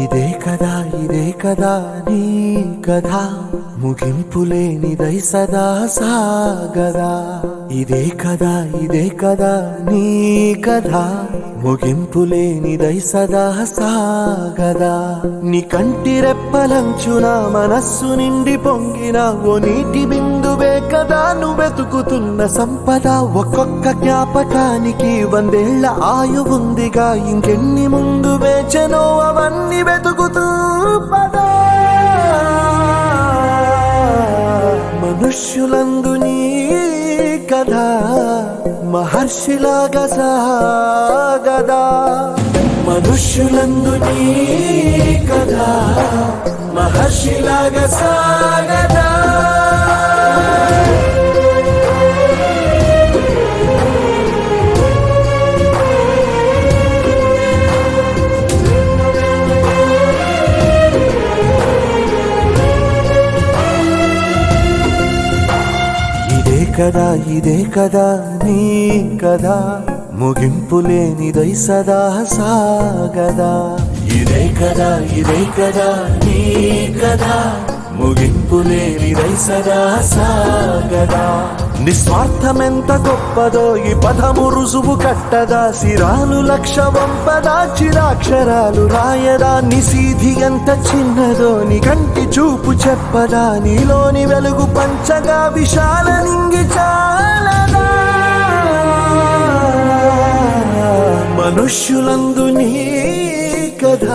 ఇదే కదా నీ కథ ముగింపులేనిదై సదా సాగదా. ఇదే కదా నీ కథ ముగింపులేనిదై సదా సాగదా. నీ కంటి రెప్పలంచున మనస్సు నిండి పొంగిన ఓ నీటి బిందువే కదా నువ్వు వెతుకుతున్న సంపద. ఒక్కొక్క జ్ఞాపకానికి 100 ఏళ్ల ఆయువుందిగా, ఇంకెన్ని ముందు వేచనో అవన్నీ వెతుకుతూ పదా. మనుష్యులందు నీ కథ మహర్షిలాగా సాగదా. మనుష్యులందు నీ కథ మహర్షిలాగా సాగదా. ఇదే కదా నీ కథ ముగింపులేనిదై సదా సాగదా. ఇదే కదా నీ కథ ముగింపులేనిదై సదా సాగదా. నిస్వార్థమెంత గొప్పదో ఈ పదము రుజువు కట్టదా. సిరాలు లక్ష వంపదా, చిరాక్షరాలు రాయదా. నిశీధి ఎంత చిన్నదో నీ కంటి చూపు చెప్పదా. నీలోని వెలుగు పంచగా విశాల నింగి చాలదా. మనుష్యులందు నీ కథ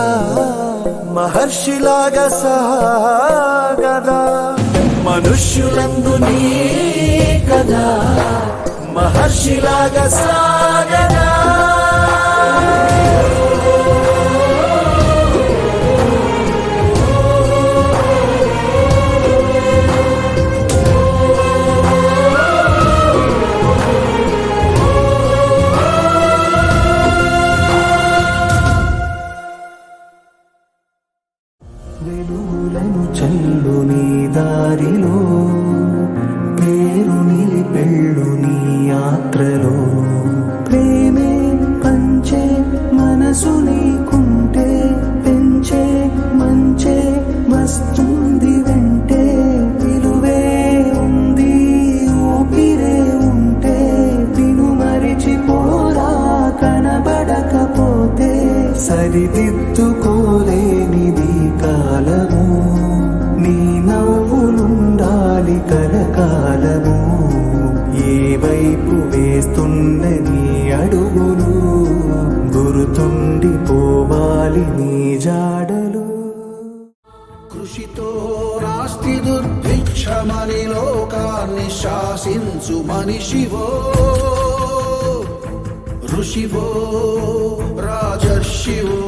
మహర్షిలాగా సాగదా. మనుష్యులందు నీ కథ మహర్షిలాగా సాగదా. వెలుగులను చల్లు నీ దారిలో, పేరు నిలిపెళ్ళు నీ యాత్రలో. ప్రేమే పంచే మనసు నీకుంటే, పెంచే మంచే వస్తుంది వెంటే. విలువే ఉంది ఊపిరే ఉంటే, విను మరిచిపోరా కనబడకపోతే. సరిదిద్దుకోలేనిది కాలము, నీ నవ్వులుండాలి కలకాలము. ఏ వైపు వేస్తున్న నీ అడుగులు, గుర్తుండిపోవాలి నీ జాడలు. కృషితో రాస్తి దుర్భిక్షమని లోకాన్ని శాసించు మనిషివో. ఋషివో రాజర్షివో